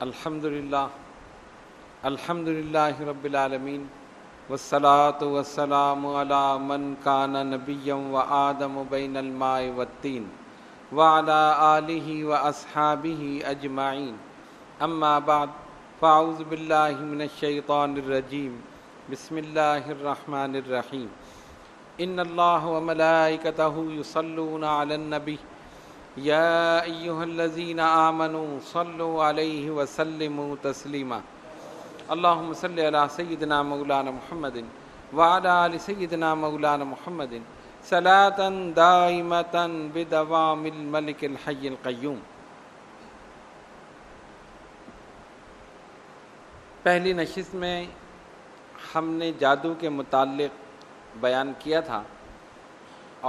الحمدللہ رب العالمین والصلاة والسلام علی من کان نبیا وآدم بین الماء والطین وعلی آلہ واصحابہ اجمعین اما بعد فاعوذ باللہ من الشیطان الرجیم بسم اللہ الرحمن الرحیم ان اللہ وملائکتہ یصلون علی النبی یا ایہا الذین آمنوا صلوا علیہ وسلموا تسلیما اللہم صلی علی سیدنا مولانا محمد وعلی آل سیدنا مولانا محمد صلاۃ دائمۃ بدوام الملک الحی القیوم۔ پہلی نشست میں ہم نے جادو کے متعلق بیان کیا تھا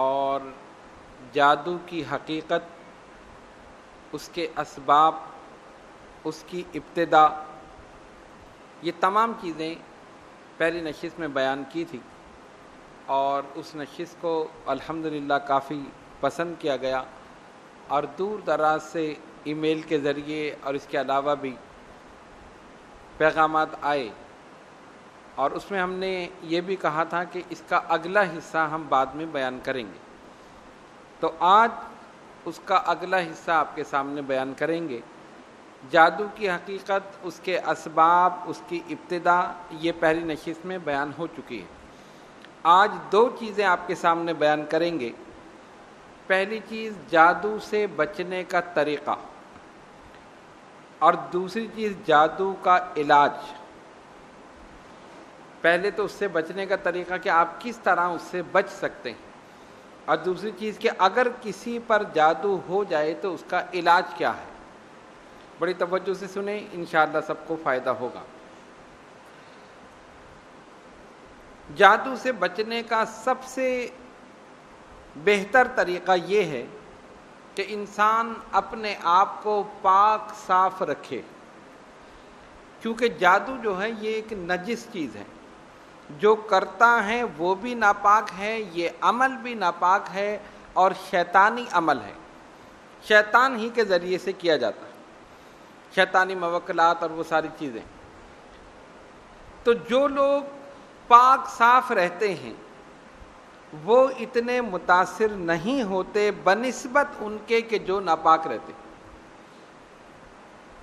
اور جادو کی حقیقت، اس کے اسباب، اس کی ابتدا، یہ تمام چیزیں پہلی نشست میں بیان کی تھی اور اس نشست کو الحمدللہ کافی پسند کیا گیا اور دور دراز سے ای میل کے ذریعے اور اس کے علاوہ بھی پیغامات آئے، اور اس میں ہم نے یہ بھی کہا تھا کہ اس کا اگلا حصہ ہم بعد میں بیان کریں گے، تو آج اس کا اگلا حصہ آپ کے سامنے بیان کریں گے۔ جادو کی حقیقت، اس کے اسباب، اس کی ابتدا، یہ پہلی نشست میں بیان ہو چکی ہے۔ آج دو چیزیں آپ کے سامنے بیان کریں گے۔ پہلی چیز جادو سے بچنے کا طریقہ، اور دوسری چیز جادو کا علاج۔ پہلے تو اس سے بچنے کا طریقہ کہ آپ کس طرح اس سے بچ سکتے ہیں، اور دوسری چیز کہ اگر کسی پر جادو ہو جائے تو اس کا علاج کیا ہے۔ بڑی توجہ سے سنیں، انشاءاللہ سب کو فائدہ ہوگا۔ جادو سے بچنے کا سب سے بہتر طریقہ یہ ہے کہ انسان اپنے آپ کو پاک صاف رکھے، کیونکہ جادو جو ہے یہ ایک نجس چیز ہے، جو کرتا ہے وہ بھی ناپاک ہے، یہ عمل بھی ناپاک ہے اور شیطانی عمل ہے، شیطان ہی کے ذریعے سے کیا جاتا ہے، شیطانی موکلات اور وہ ساری چیزیں۔ تو جو لوگ پاک صاف رہتے ہیں وہ اتنے متاثر نہیں ہوتے بنسبت ان کے کہ جو ناپاک رہتے۔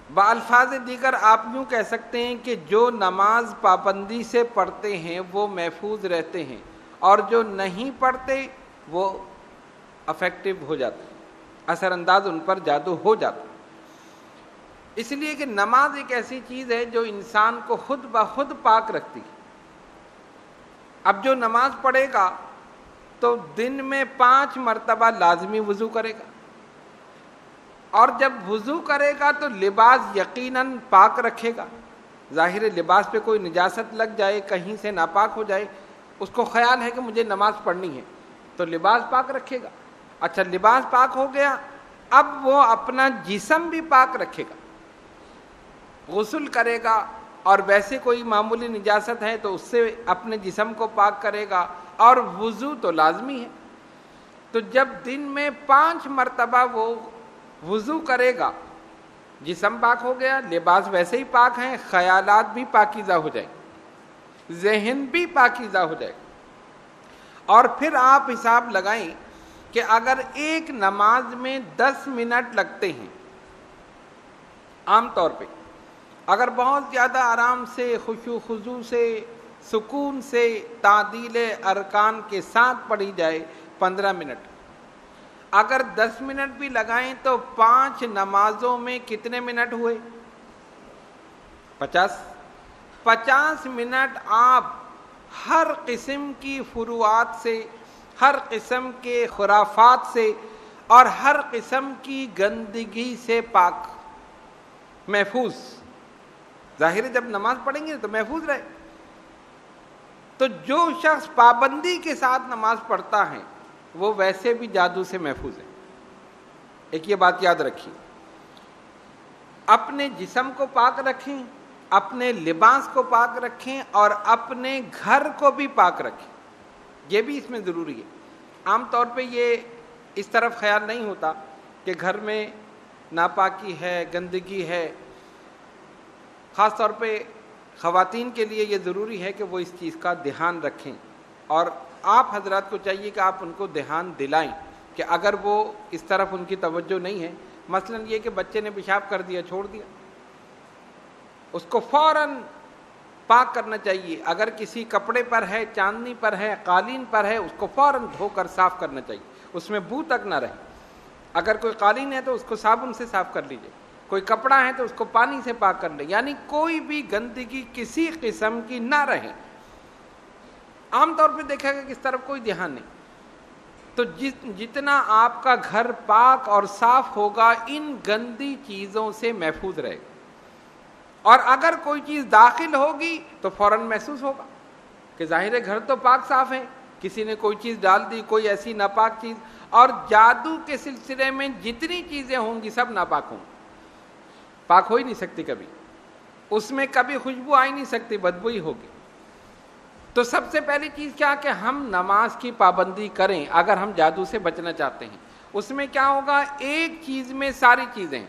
بالفاظ دیگر آپ یوں کہہ سکتے ہیں کہ جو نماز پابندی سے پڑھتے ہیں وہ محفوظ رہتے ہیں، اور جو نہیں پڑھتے وہ افیکٹو ہو جاتے ہیں، اثر انداز ان پر جادو ہو جاتا ہے۔ اس لیے کہ نماز ایک ایسی چیز ہے جو انسان کو خود بخود پاک رکھتی ہے۔ اب جو نماز پڑھے گا تو دن میں 5 مرتبہ لازمی وضو کرے گا، اور جب وضو کرے گا تو لباس یقیناً پاک رکھے گا۔ ظاہر لباس پہ کوئی نجاست لگ جائے، کہیں سے ناپاک ہو جائے، اس کو خیال ہے کہ مجھے نماز پڑھنی ہے تو لباس پاک رکھے گا۔ اچھا، لباس پاک ہو گیا، اب وہ اپنا جسم بھی پاک رکھے گا، غسل کرے گا، اور ویسے کوئی معمولی نجاست ہے تو اس سے اپنے جسم کو پاک کرے گا، اور وضو تو لازمی ہے۔ تو جب دن میں 5 مرتبہ وہ وضو کرے گا، جسم پاک ہو گیا، لباس ویسے ہی پاک ہیں، خیالات بھی پاکیزہ ہو جائیں، ذہن بھی پاکیزہ ہو جائے۔ اور پھر آپ حساب لگائیں کہ اگر ایک نماز میں 10 منٹ لگتے ہیں عام طور پہ، اگر بہت زیادہ آرام سے، خشوع خضوع سے، سکون سے، تعدیل ارکان کے ساتھ پڑھی جائے 15 منٹ، اگر 10 منٹ بھی لگائیں تو 5 نمازوں میں کتنے منٹ ہوئے؟ 50 منٹ آپ ہر قسم کی فروعات سے، ہر قسم کے خرافات سے اور ہر قسم کی گندگی سے پاک، محفوظ۔ ظاہر ہے جب نماز پڑھیں گے تو محفوظ رہے۔ تو جو شخص پابندی کے ساتھ نماز پڑھتا ہے وہ ویسے بھی جادو سے محفوظ ہے۔ ایک یہ بات یاد رکھیے، اپنے جسم کو پاک رکھیں، اپنے لباس کو پاک رکھیں، اور اپنے گھر کو بھی پاک رکھیں، یہ بھی اس میں ضروری ہے۔ عام طور پہ یہ اس طرف خیال نہیں ہوتا کہ گھر میں ناپاکی ہے، گندگی ہے، خاص طور پہ خواتین کے لیے یہ ضروری ہے کہ وہ اس چیز کا دھیان رکھیں، اور آپ حضرات کو چاہیے کہ آپ ان کو دھیان دلائیں کہ اگر وہ اس طرف ان کی توجہ نہیں ہے، مثلا یہ کہ بچے نے پیشاب کر دیا، چھوڑ دیا، اس کو فوراً پاک کرنا چاہیے۔ اگر کسی کپڑے پر ہے، چاندنی پر ہے، قالین پر ہے، اس کو فوراً دھو کر صاف کرنا چاہیے، اس میں بو تک نہ رہے۔ اگر کوئی قالین ہے تو اس کو صابن سے صاف کر لیجئے، کوئی کپڑا ہے تو اس کو پانی سے پاک کر لیں، یعنی کوئی بھی گندگی کسی قسم کی نہ رہے۔ عام طور پہ دیکھا گیا کہ اس طرف کوئی دھیان نہیں، تو جتنا آپ کا گھر پاک اور صاف ہوگا ان گندی چیزوں سے محفوظ رہے گا، اور اگر کوئی چیز داخل ہوگی تو فوراً محسوس ہوگا کہ ظاہر ہے گھر تو پاک صاف ہے، کسی نے کوئی چیز ڈال دی، کوئی ایسی ناپاک چیز۔ اور جادو کے سلسلے میں جتنی چیزیں ہوں گی سب ناپاک ہوں گی، پاک ہو ہی نہیں سکتی کبھی، اس میں کبھی خوشبو آ ہی نہیں سکتی، بدبو ہی ہوگی۔ تو سب سے پہلی چیز کیا کہ ہم نماز کی پابندی کریں اگر ہم جادو سے بچنا چاہتے ہیں۔ اس میں کیا ہوگا، ایک چیز میں ساری چیزیں،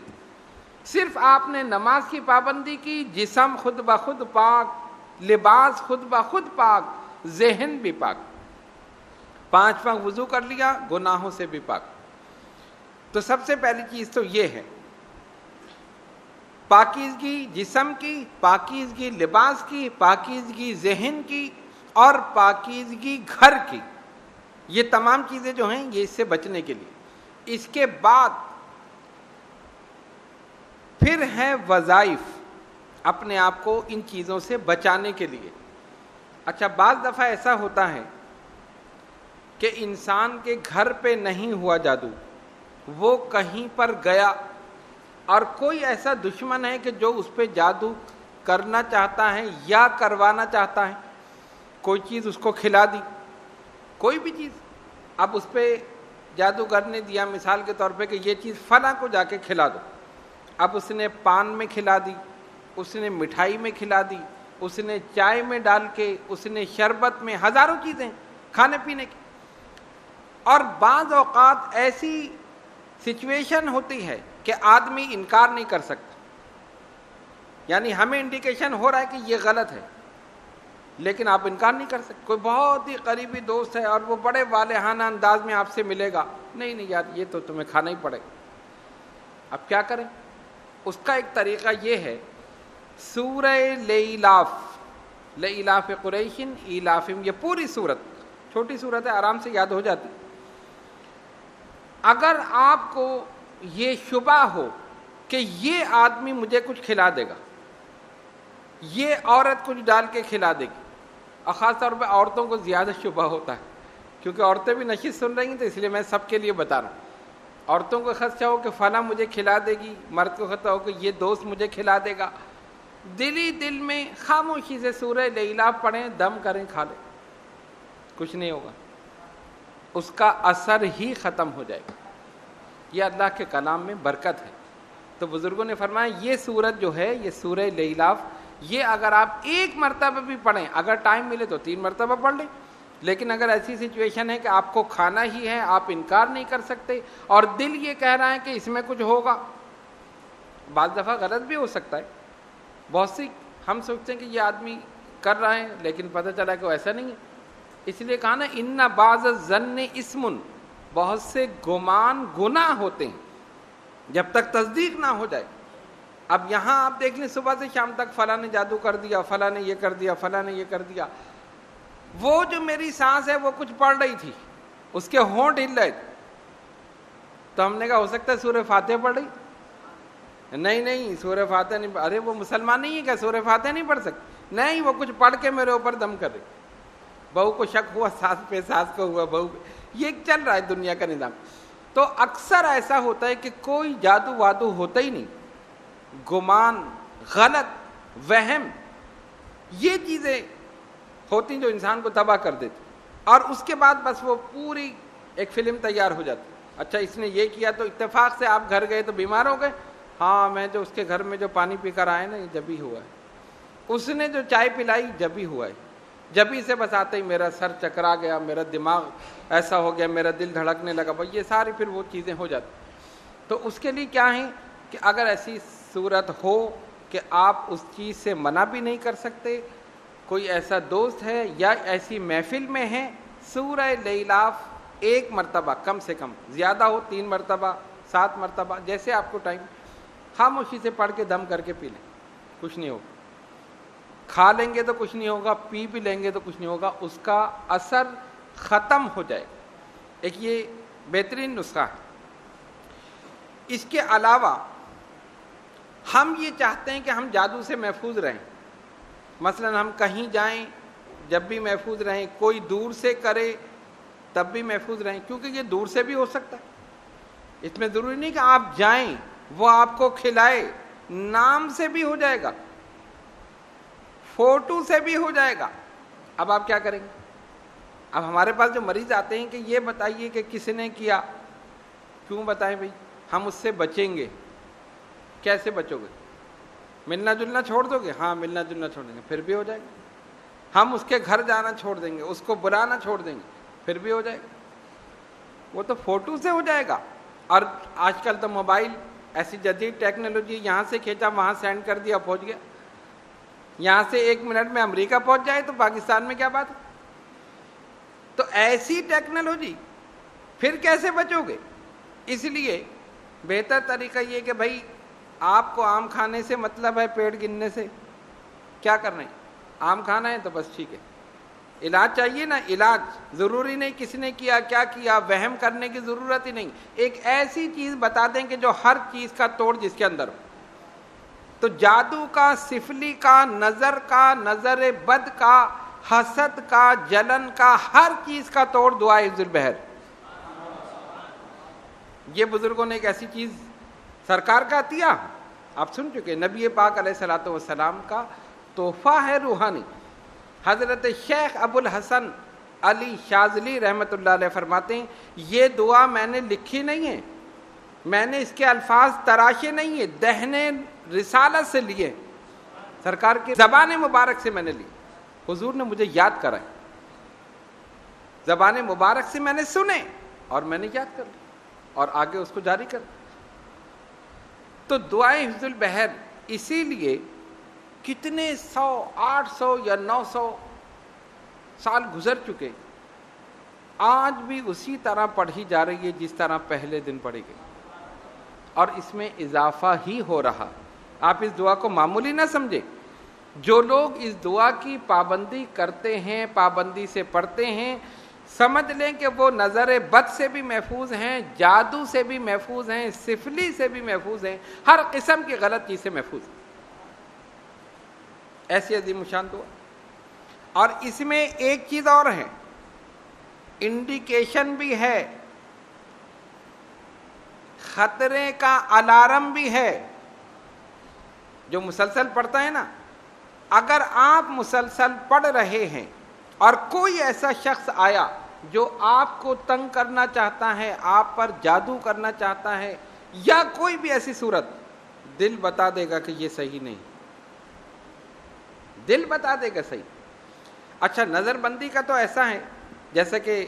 صرف آپ نے نماز کی پابندی کی، جسم خود بخود پاک، لباس خود بخود پاک، ذہن بھی پاک، 5 وقت وضو کر لیا، گناہوں سے بھی پاک۔ تو سب سے پہلی چیز تو یہ ہے، پاکیزگی جسم کی، پاکیزگی لباس کی، پاکیزگی ذہن کی، اور پاکیزگی گھر کی۔ یہ تمام چیزیں جو ہیں یہ اس سے بچنے کے لیے۔ اس کے بعد پھر ہے وظائف، اپنے آپ کو ان چیزوں سے بچانے کے لیے۔ اچھا، بعض دفعہ ایسا ہوتا ہے کہ انسان کے گھر پہ نہیں ہوا جادو، وہ کہیں پر گیا اور کوئی ایسا دشمن ہے کہ جو اس پہ جادو کرنا چاہتا ہے یا کروانا چاہتا ہے، کوئی چیز اس کو کھلا دی، کوئی بھی چیز، اب اس پہ جادوگر نے دیا مثال کے طور پہ کہ یہ چیز فلاں کو جا کے کھلا دو، اب اس نے پان میں کھلا دی، اس نے مٹھائی میں کھلا دی، اس نے چائے میں ڈال کے، اس نے شربت میں، ہزاروں چیزیں کھانے پینے کی۔ اور بعض اوقات ایسی سچویشن ہوتی ہے کہ آدمی انکار نہیں کر سکتا، یعنی ہمیں انڈیکیشن ہو رہا ہے کہ یہ غلط ہے، لیکن آپ انکار نہیں کر سکتے۔ کوئی بہت ہی قریبی دوست ہے اور وہ بڑے والہانہ انداز میں آپ سے ملے گا، نہیں نہیں یار یہ تو تمہیں کھانا ہی پڑے گا، اب کیا کریں؟ اس کا ایک طریقہ یہ ہے، سورہ لیلاف، لیلاف قریش ایلافہم، یہ پوری سورت، چھوٹی سورت ہے، آرام سے یاد ہو جاتی۔ اگر آپ کو یہ شبہ ہو کہ یہ آدمی مجھے کچھ کھلا دے گا، یہ عورت کچھ ڈال کے کھلا دے گی، اور خاص طور پہ عورتوں کو زیادہ شبہ ہوتا ہے کیونکہ عورتیں بھی نشست سن رہی ہیں، تو اس لیے میں سب کے لیے بتا رہا ہوں۔ عورتوں کو خدشہ ہو کہ فلاں مجھے کھلا دے گی، مرد کو خدشہ ہو کہ یہ دوست مجھے کھلا دے گا، دل ہی دل میں خاموشی سے سورہ لیلاف پڑھیں، دم کریں، کھا لیں، کچھ نہیں ہوگا، اس کا اثر ہی ختم ہو جائے گا۔ یہ اللہ کے کلام میں برکت ہے۔ تو بزرگوں نے فرمایا یہ سورت جو ہے، یہ سورہ لیلاف، یہ اگر آپ ایک مرتبہ بھی پڑھیں، اگر ٹائم ملے تو 3 مرتبہ پڑھ لیں، لیکن اگر ایسی سچویشن ہے کہ آپ کو کھانا ہی ہے، آپ انکار نہیں کر سکتے، اور دل یہ کہہ رہا ہے کہ اس میں کچھ ہوگا، بعض دفعہ غلط بھی ہو سکتا ہے، بہت سی ہم سوچتے ہیں کہ یہ آدمی کر رہا ہے لیکن پتہ چلا کہ وہ ایسا نہیں ہے، اس لیے کہا نا ان بعض الظن اسم، بہت سے گمان گناہ ہوتے ہیں جب تک تصدیق نہ ہو جائے۔ اب یہاں آپ دیکھ لیں صبح سے شام تک فلاں نے جادو کر دیا، فلاں نے یہ کر دیا، فلاں نے یہ کر دیا، وہ جو میری سانس ہے وہ کچھ پڑھ رہی تھی، اس کے ہونٹ ہل رہے تھے، تو ہم نے کہا ہو سکتا ہے سورہ فاتحہ پڑھ رہی، نہیں نہیں سورہ فاتحہ نہیں، ارے وہ مسلمان نہیں ہے کیا سورہ فاتحہ نہیں پڑھ سکتی؟ نہیں، وہ کچھ پڑھ کے میرے اوپر دم کر رہی۔ بہو کو شک ہوا ساس پہ، ساس کو ہوا بہو پہ، یہ چل رہا ہے دنیا کا نظام۔ تو اکثر ایسا ہوتا ہے کہ کوئی جادو وادو ہوتا ہی نہیں، گمان، غلط وہم، یہ چیزیں ہوتی جو انسان کو تباہ کر دیتی، اور اس کے بعد بس وہ پوری ایک فلم تیار ہو جاتی۔ اچھا اس نے یہ کیا تو اتفاق سے آپ گھر گئے تو بیمار ہو گئے، ہاں میں جو اس کے گھر میں جو پانی پی کر آئے نا یہ جب ہی ہوا ہے، اس نے جو چائے پلائی جب ہی ہوا ہے، جب ہی سے بس آتے ہی میرا سر چکرا گیا، میرا دماغ ایسا ہو گیا، میرا دل دھڑکنے لگا، بھائی یہ ساری پھر وہ چیزیں ہو جاتی۔ تو اس کے لیے کیا ہے کہ اگر ایسی صورت ہو کہ آپ اس چیز سے منع بھی نہیں کر سکتے. کوئی ایسا دوست ہے یا ایسی محفل میں ہے, سورہ لیلاف ایک مرتبہ کم سے کم, زیادہ ہو 3 مرتبہ 7 مرتبہ, جیسے آپ کو ٹائم, خاموشی سے پڑھ کے دم کر کے پی لیں, کچھ نہیں ہوگا. کھا لیں گے تو کچھ نہیں ہوگا, پی بھی لیں گے تو کچھ نہیں ہوگا, اس کا اثر ختم ہو جائے. ایک یہ بہترین نسخہ ہے. اس کے علاوہ ہم یہ چاہتے ہیں کہ ہم جادو سے محفوظ رہیں. مثلا ہم کہیں جائیں جب بھی محفوظ رہیں, کوئی دور سے کرے تب بھی محفوظ رہیں, کیونکہ یہ دور سے بھی ہو سکتا ہے. اس میں ضروری نہیں کہ آپ جائیں وہ آپ کو کھلائے, نام سے بھی ہو جائے گا, فوٹو سے بھی ہو جائے گا. اب آپ کیا کریں گے؟ اب ہمارے پاس جو مریض آتے ہیں کہ یہ بتائیے کہ کس نے کیا. کیوں بتائیں بھائی؟ ہم اس سے بچیں گے. کیسے بچو گے؟ ملنا جلنا چھوڑ دو گے؟ ہاں ملنا جلنا چھوڑ دیں گے, پھر بھی ہو جائے گا. ہم اس کے گھر جانا چھوڑ دیں گے, اس کو بلانا چھوڑ دیں گے, پھر بھی ہو جائے گا. وہ تو فوٹو سے ہو جائے گا. اور آج کل تو موبائل ایسی جدید ٹیکنالوجی, یہاں سے کھینچا وہاں سینڈ کر دیا, پہنچ گیا. یہاں سے 1 منٹ میں امریکہ پہنچ جائے تو پاکستان میں کیا بات ہے؟ تو ایسی ٹیکنالوجی, پھر کیسے بچو گے؟ اس لیے بہتر طریقہ یہ کہ بھائی آپ کو آم کھانے سے مطلب ہے پیٹ گننے سے, کیا کرنا ہے؟ آم کھانا ہے تو بس ٹھیک ہے. علاج چاہیے نا, علاج ضروری نہیں کسی نے کیا کیا کیا, وہم کرنے کی ضرورت ہی نہیں. ایک ایسی چیز بتا دیں کہ جو ہر چیز کا توڑ جس کے اندر ہو. تو جادو کا, سفلی کا, نظر کا, نظر بد کا, حسد کا, جلن کا, ہر چیز کا توڑ دعا حفظ البحر. یہ بزرگوں نے ایک ایسی چیز, سرکار کا عطیہ آپ سن چکے, نبی پاک علیہ الصلوۃ والسلام کا تحفہ ہے روحانی. حضرت شیخ ابو الحسن علی شاذلی رحمۃ اللہ علیہ فرماتے ہیں, یہ دعا میں نے لکھی نہیں ہے, میں نے اس کے الفاظ تراشے نہیں ہیں, دہنے رسالت سے لیے, سرکار کی زبان مبارک سے میں نے لی. حضور نے مجھے یاد کرائی, زبان مبارک سے میں نے سنے اور میں نے یاد کر لی اور آگے اس کو جاری کر. تو دعائیں حفظ البحر اسی لیے کتنے 100 800 یا 900 سال گزر چکے, آج بھی اسی طرح پڑھی جا رہی ہے جس طرح پہلے دن پڑھی گئی, اور اس میں اضافہ ہی ہو رہا. آپ اس دعا کو معمولی نہ سمجھیں. جو لوگ اس دعا کی پابندی کرتے ہیں, پابندی سے پڑھتے ہیں, سمجھ لیں کہ وہ نظر بد سے بھی محفوظ ہیں, جادو سے بھی محفوظ ہیں, سفلی سے بھی محفوظ ہیں, ہر قسم کی غلط چیز سے محفوظ ہیں. ایسی عظیم شان دعا. اور اس میں ایک چیز اور ہے, انڈیکیشن بھی ہے, خطرے کا الارم بھی ہے. جو مسلسل پڑھتا ہے نا, اگر آپ مسلسل پڑھ رہے ہیں اور کوئی ایسا شخص آیا جو آپ کو تنگ کرنا چاہتا ہے, آپ پر جادو کرنا چاہتا ہے, یا کوئی بھی ایسی صورت, دل بتا دے گا کہ یہ صحیح نہیں, دل بتا دے گا صحیح. اچھا, نظر بندی کا تو ایسا ہے, جیسا کہ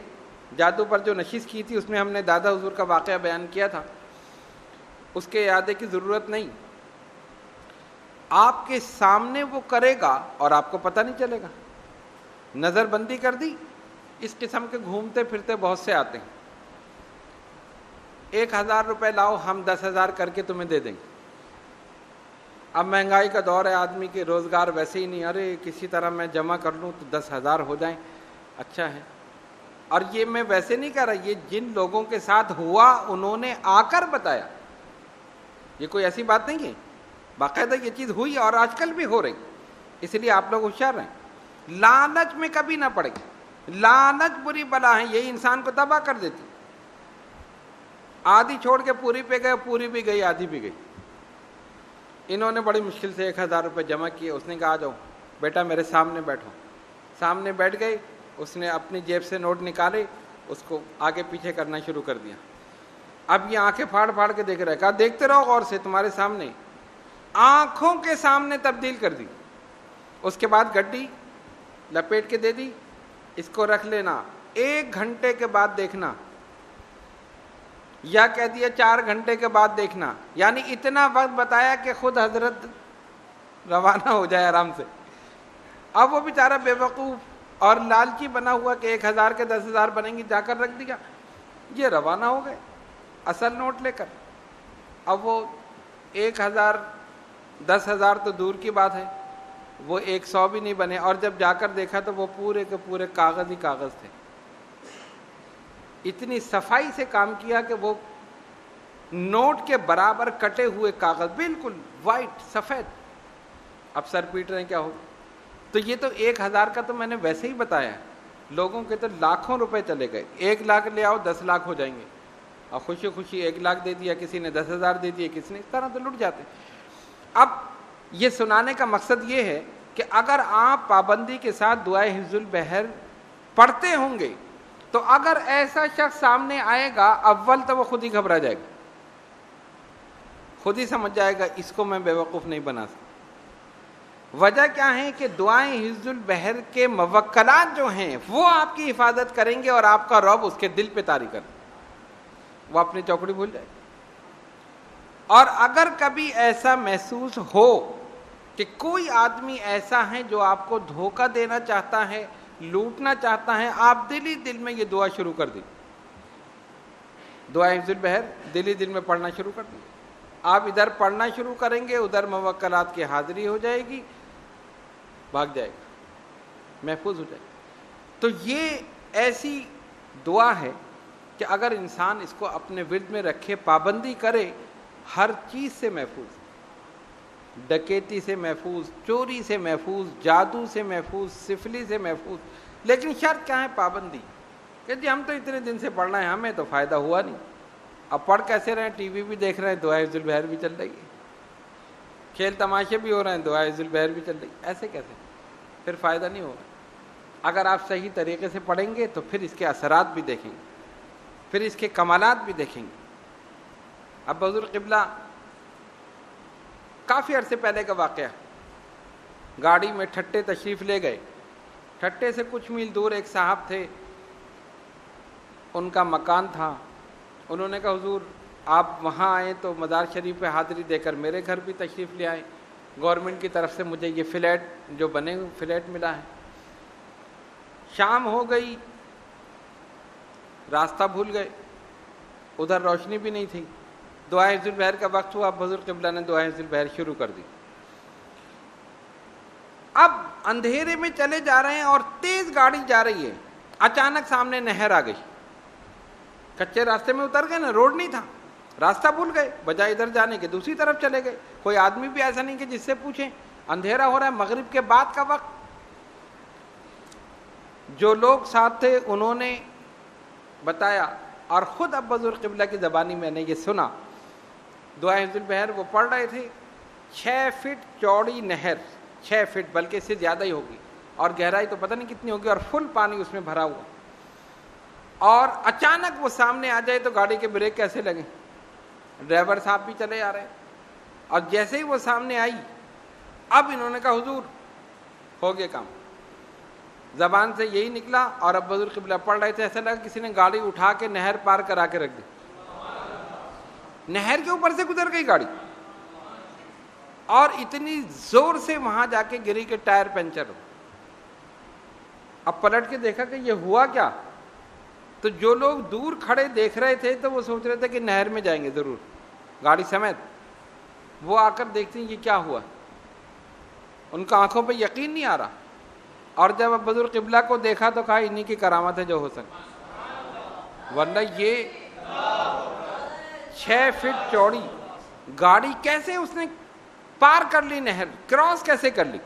جادو پر جو نشست کی تھی اس میں ہم نے دادا حضور کا واقعہ بیان کیا تھا, اس کے اعادے کی ضرورت نہیں. آپ کے سامنے وہ کرے گا اور آپ کو پتہ نہیں چلے گا. نظر بندی کر دی. اس قسم کے گھومتے پھرتے بہت سے آتے ہیں, 1000 روپے لاؤ ہم 10,000 کر کے تمہیں دے دیں گے. اب مہنگائی کا دور ہے, آدمی کے روزگار ویسے ہی نہیں, ارے کسی طرح میں جمع کر لوں تو 10,000 ہو جائیں, اچھا ہے. اور یہ میں ویسے نہیں کہہ رہا, یہ جن لوگوں کے ساتھ ہوا انہوں نے آ کر بتایا, یہ کوئی ایسی بات نہیں ہے, باقاعدہ یہ چیز ہوئی اور آج کل بھی ہو رہی. اس لیے آپ لوگ ہوشیار رہیں, لالچ میں کبھی نہ پڑیں. لالچ بری بلا ہے, یہی انسان کو تباہ کر دیتی. آدھی چھوڑ کے پوری پہ گئے, پوری بھی گئی آدھی بھی گئی. انہوں نے بڑی مشکل سے 1,000 روپے جمع کیے. اس نے کہا, آ جاؤ بیٹا میرے سامنے بیٹھو. سامنے بیٹھ گئے, اس نے اپنی جیب سے نوٹ نکالے, اس کو آگے پیچھے کرنا شروع کر دیا. اب یہ آنکھیں پھاڑ پھاڑ کے دیکھ رہا ہے. کہا دیکھتے رہو غور سے, تمہارے سامنے, آنکھوں کے سامنے تبدیل کر دی. اس کے بعد گڈی لپیٹ کے دے دی, اس کو رکھ لینا, 1 گھنٹے کے بعد دیکھنا, یا کہہ دیا 4 گھنٹے کے بعد دیکھنا. یعنی اتنا وقت بتایا کہ خود حضرت روانہ ہو جائے آرام سے. اب وہ بیچارہ بے وقوف اور لالچی بنا ہوا کہ 1000 کے 10,000 بنیں گی، جا کر رکھ دیا. یہ روانہ ہو گئے اصل نوٹ لے کر. اب وہ 1000 10,000 تو دور کی بات ہے، وہ 100 بھی نہیں بنے، اور جب جا کر دیکھا تو وہ پورے کے پورے کاغذ ہی کاغذ تھے. اتنی صفائی سے کام کیا کہ وہ نوٹ کے برابر کٹے ہوئے کاغذ، بالکل وائٹ سفید. اب سر پیٹ رہے ہیں کیا ہو. تو یہ تو 1000 کا تو میں نے ویسے ہی بتایا، لوگوں کے تو لاکھوں روپے چلے گئے. 1 لاکھ لے آؤ 10 لاکھ ہو جائیں گے، اور خوشی خوشی 1 لاکھ دے دیا، کسی نے 10,000 دے دیے، کسی نے، اس طرح تو لٹ جاتے. اب یہ سنانے کا مقصد یہ ہے کہ اگر آپ پابندی کے ساتھ دعائے حفظ البحر پڑھتے ہوں گے تو اگر ایسا شخص سامنے آئے گا، اول تو وہ خود ہی گھبرا جائے گا، خود ہی سمجھ جائے گا اس کو میں بے وقوف نہیں بنا سکتا. وجہ کیا ہے کہ دعائیں حفظ البحر کے موکلات جو ہیں وہ آپ کی حفاظت کریں گے، اور آپ کا رعب اس کے دل پہ طاری کر دے، وہ اپنی چوکڑی بھول جائے. اور اگر کبھی ایسا محسوس ہو کہ کوئی آدمی ایسا ہے جو آپ کو دھوکہ دینا چاہتا ہے، لوٹنا چاہتا ہے، آپ دل ہی دل میں یہ دعا شروع کر دیں. دعا حفظ البحر دل ہی دل میں پڑھنا شروع کر دیں. آپ ادھر پڑھنا شروع کریں گے، ادھر موکلات کی حاضری ہو جائے گی، بھاگ جائے گا، محفوظ ہو جائے گا. تو یہ ایسی دعا ہے کہ اگر انسان اس کو اپنے ورد میں رکھے، پابندی کرے، ہر چیز سے محفوظ، ڈکیتی سے محفوظ، چوری سے محفوظ، جادو سے محفوظ، سفلی سے محفوظ. لیکن شرط کیا ہے؟ پابندی. کہ جی ہم تو اتنے دن سے پڑھ رہے ہیں، ہمیں تو فائدہ ہوا نہیں. اب پڑھ کیسے رہے ہیں؟ ٹی وی بھی دیکھ رہے ہیں، دعائے حفظ البحر بھی چل رہی ہے، کھیل تماشے بھی ہو رہے ہیں، دعائے حفظ البحر بھی چل رہی ہے. ایسے کیسے؟ پھر فائدہ نہیں ہوگا. اگر آپ صحیح طریقے سے پڑھیں گے تو پھر اس کے اثرات بھی دیکھیں گے، پھر اس کے کمالات بھی دیکھیں گے. اب حضور قبلہ کافی عرصے پہلے کا واقعہ، گاڑی میں ٹھٹے تشریف لے گئے. ٹھٹے سے کچھ میل دور ایک صاحب تھے، ان کا مکان تھا. انہوں نے کہا حضور آپ وہاں آئیں تو مزار شریف پہ حاضری دے کر میرے گھر بھی تشریف لے آئیں، گورنمنٹ کی طرف سے مجھے یہ فلیٹ جو بنے فلیٹ ملا ہے. شام ہو گئی، راستہ بھول گئے، ادھر روشنی بھی نہیں تھی. دعائے حفظ البحر کا وقت ہوا، اب حضور قبلہ نے دعائے حفظ البحر شروع کر دی. اب اندھیرے میں چلے جا رہے ہیں اور تیز گاڑی جا رہی ہے، اچانک سامنے نہر آ گئی. کچے راستے میں اتر گئے نا، روڈ نہیں تھا، راستہ بھول گئے، بجائے ادھر جانے کے دوسری طرف چلے گئے. کوئی آدمی بھی ایسا نہیں کہ جس سے پوچھیں. اندھیرا ہو رہا ہے، مغرب کے بعد کا وقت. جو لوگ ساتھ تھے انہوں نے بتایا، اور خود اب حضور قبلہ کی زبانی میں نے یہ سنا. دعائے حفظ البحر وہ پڑھ رہے تھے. 6 فٹ چوڑی نہر، 6 فٹ بلکہ اس سے زیادہ ہی ہوگی، اور گہرائی تو پتہ نہیں کتنی ہوگی، اور فل پانی اس میں بھرا ہوا. اور اچانک وہ سامنے آ جائے تو گاڑی کے بریک کیسے لگیں؟ ڈرائیور صاحب بھی چلے آ رہے ہیں. اور جیسے ہی وہ سامنے آئی، اب انہوں نے کہا حضور ہو گیا کام. زبان سے یہی نکلا، اور اب حضور قبلہ پڑھ رہے تھے، ایسا لگا کسی نے گاڑی اٹھا کے نہر پار کرا کے رکھ دی. نہر کے اوپر سے گزر گئی گاڑی، اور اتنی زور سے وہاں جا کے گری کہ ٹائر پنچر ہو. اب پلٹ کے دیکھا کہ یہ ہوا کیا. تو جو لوگ دور کھڑے دیکھ رہے تھے تو وہ سوچ رہے تھے کہ نہر میں جائیں گے ضرور، گاڑی سمیت. وہ آ کر دیکھتے ہیں یہ کیا ہوا. ان کا آنکھوں پہ یقین نہیں آ رہا. اور جب اب حضور قبلہ کو دیکھا تو کہا انہی کی کرامت ہے جو ہو سکے، ورنہ یہ 6 فٹ چوڑی گاڑی کیسے اس نے پار کر لی، نہر کراس کیسے کر لی.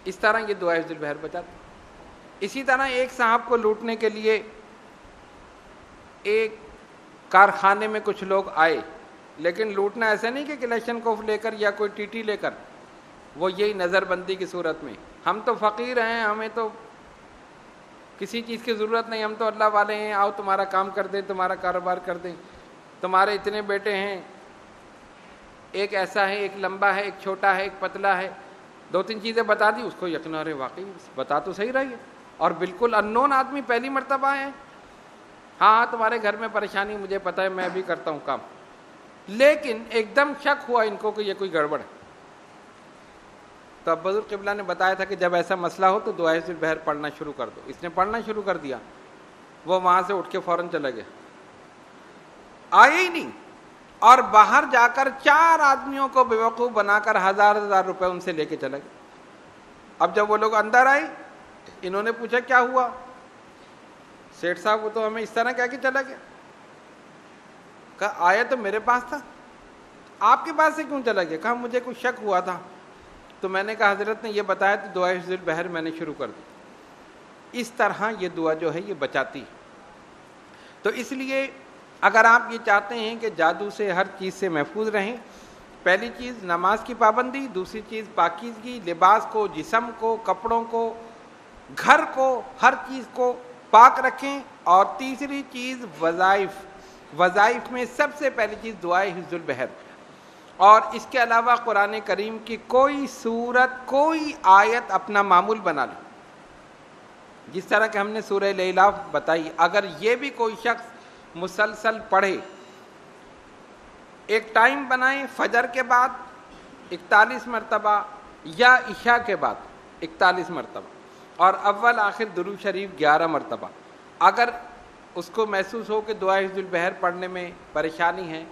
اس طرح یہ دعائے حفظ البحر بچاتے. اسی طرح ایک صاحب کو لوٹنے کے لیے ایک کارخانے میں کچھ لوگ آئے، لیکن لوٹنا ایسا نہیں کہ کلیکشن کوف لے کر یا کوئی ٹی ٹی لے کر، وہ یہی نظر بندی کی صورت میں. ہم تو فقیر ہیں، ہمیں تو کسی چیز کی ضرورت نہیں، ہم تو اللہ والے ہیں، آؤ تمہارا کام کر دیں، تمہارا کاروبار کر دیں، تمہارے اتنے بیٹے ہیں، ایک ایسا ہے، ایک لمبا ہے، ایک چھوٹا ہے، ایک پتلا ہے. 2-3 چیزیں بتا دی، اس کو یقین ارے واقعی بتا تو صحیح رہی ہے، اور بالکل اننون آدمی پہلی مرتبہ ہے. ہاں تمہارے گھر میں پریشانی مجھے پتہ ہے، میں بھی کرتا ہوں کام. لیکن ایک دم شک ہوا ان کو کہ یہ کوئی گڑبڑ ہے. تو ابو حضور قبلہ نے بتایا تھا کہ جب ایسا مسئلہ ہو تو دعائے حفظ البحر پڑھنا شروع کر دو. اس نے پڑھنا شروع کر دیا, وہ وہاں سے اٹھ کے فوراً چلا گیا, آئے ہی نہیں, اور باہر جا کر 4 آدمیوں کو بیوقوف بنا کر 1000 روپے ان سے لے کے چلا گیا. اب جب وہ لوگ اندر آئے, انہوں نے پوچھا کیا ہوا؟ سیٹھ صاحب وہ تو ہمیں اس طرح کہہ کے چلا گیا. کہا آیا تو میرے پاس تھا, آپ کے پاس سے کیوں چلا گیا؟ کہا مجھے کچھ شک ہوا تھا تو میں نے کہا حضرت نے یہ بتایا تو دعائے حفظ البحر میں نے شروع کر دی. اس طرح یہ دعا جو ہے یہ بچاتی ہے. تو اس لیے اگر آپ یہ چاہتے ہیں کہ جادو سے ہر چیز سے محفوظ رہیں, پہلی چیز نماز کی پابندی, دوسری چیز پاکیزگی, لباس کو, جسم کو, کپڑوں کو, گھر کو, ہر چیز کو پاک رکھیں, اور تیسری چیز وظائف میں سب سے پہلی چیز دعائے حفظ البحر. اور اس کے علاوہ قرآن کریم کی کوئی سورت, کوئی آیت اپنا معمول بنا لیں, جس طرح کہ ہم نے سورہ الاعلاف بتائی. اگر یہ بھی کوئی شخص مسلسل پڑھے, ایک ٹائم بنائیں, فجر کے بعد 41 مرتبہ یا عشاء کے بعد 41 مرتبہ, اور اول آخر درود شریف 11 مرتبہ. اگر اس کو محسوس ہو کہ دعائے حفظ البحر پڑھنے میں پریشانی ہے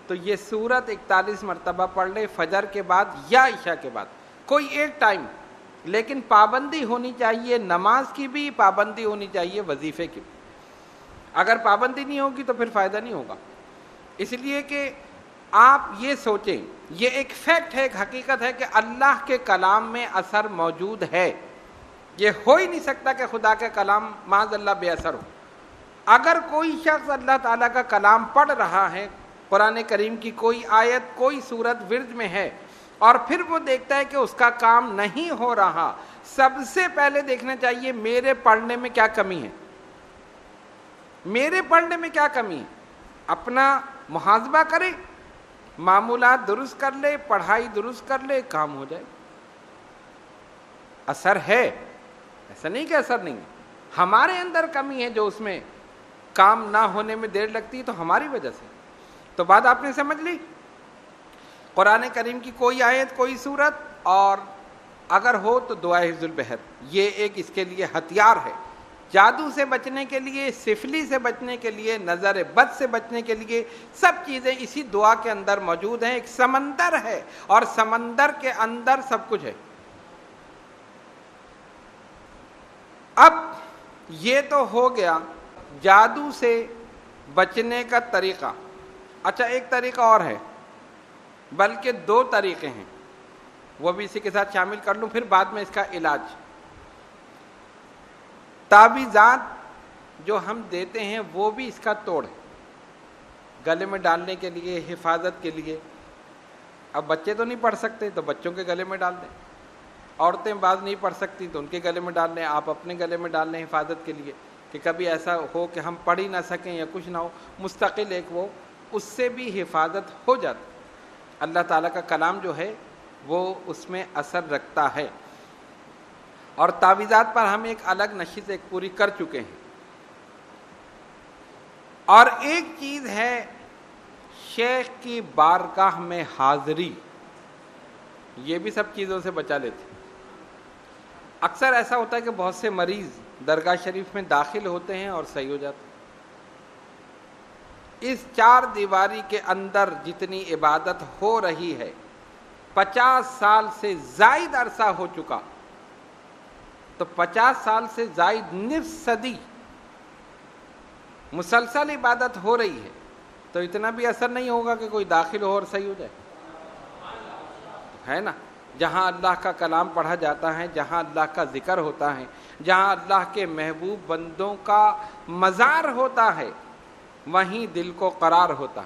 تو یہ سورت 41 مرتبہ پڑھ لے فجر کے بعد یا عشاء کے بعد, کوئی ایک ٹائم. لیکن پابندی ہونی چاہیے, نماز کی بھی پابندی ہونی چاہیے, وظیفے کی بھی. اگر پابندی نہیں ہوگی تو پھر فائدہ نہیں ہوگا. اس لیے کہ آپ یہ سوچیں, یہ ایک فیکٹ ہے, ایک حقیقت ہے کہ اللہ کے کلام میں اثر موجود ہے. یہ ہو ہی نہیں سکتا کہ خدا کا کلام معاذ اللہ بے اثر ہو. اگر کوئی شخص اللہ تعالیٰ کا کلام پڑھ رہا ہے, قرآن کریم کی کوئی آیت, کوئی سورت ورد میں ہے, اور پھر وہ دیکھتا ہے کہ اس کا کام نہیں ہو رہا, سب سے پہلے دیکھنا چاہیے میرے پڑھنے میں کیا کمی ہے, میرے پڑھنے میں کیا کمی ہے. اپنا محاسبہ کرے, معمولات درست کر لے, پڑھائی درست کر لے, کام ہو جائے. اثر ہے, ایسا نہیں کہ اثر نہیں ہے. ہمارے اندر کمی ہے جو اس میں کام نہ ہونے میں دیر لگتی ہے, تو ہماری وجہ سے. تو بات آپ نے سمجھ لی. قرآن کریم کی کوئی آیت, کوئی سورت, اور اگر ہو تو دعائے حفظ البحر, یہ ایک اس کے لیے ہتھیار ہے. جادو سے بچنے کے لیے, سفلی سے بچنے کے لیے, نظر بد سے بچنے کے لیے, سب چیزیں اسی دعا کے اندر موجود ہیں. ایک سمندر ہے, اور سمندر کے اندر سب کچھ ہے. اب یہ تو ہو گیا جادو سے بچنے کا طریقہ. اچھا, ایک طریقہ اور ہے, بلکہ 2 طریقے ہیں, وہ بھی اسی کے ساتھ شامل کر لوں, پھر بعد میں اس کا علاج. تعویذات جو ہم دیتے ہیں وہ بھی اس کا توڑ ہے, گلے میں ڈالنے کے لیے, حفاظت کے لیے. اب بچے تو نہیں پڑھ سکتے تو بچوں کے گلے میں ڈال دیں, عورتیں بعض نہیں پڑھ سکتی تو ان کے گلے میں ڈال لیں, آپ اپنے گلے میں ڈال لیں حفاظت کے لیے, کہ کبھی ایسا ہو کہ ہم پڑھ ہی نہ سکیں یا کچھ نہ ہو, مستقل ایک وہ, اس سے بھی حفاظت ہو جاتی. اللہ تعالیٰ کا کلام جو ہے وہ اس میں اثر رکھتا ہے. اور تعویذات پر ہم ایک الگ نشست ایک پوری کر چکے ہیں. اور ایک چیز ہے شیخ کی بارگاہ میں حاضری, یہ بھی سب چیزوں سے بچا لیتے. اکثر ایسا ہوتا ہے کہ بہت سے مریض درگاہ شریف میں داخل ہوتے ہیں اور صحیح ہو جاتے ہیں. اس 4 دیواری کے اندر جتنی عبادت ہو رہی ہے, 50 سال سے زائد عرصہ ہو چکا, تو 50 سال سے زائد نصف صدی مسلسل عبادت ہو رہی ہے, تو اتنا بھی اثر نہیں ہوگا کہ کوئی داخل ہو اور صحیح ہو جائے, ہے نا. جہاں اللہ کا کلام پڑھا جاتا ہے, جہاں اللہ کا ذکر ہوتا ہے, جہاں اللہ کے محبوب بندوں کا مزار ہوتا ہے, وہیں دل کو قرار ہوتا.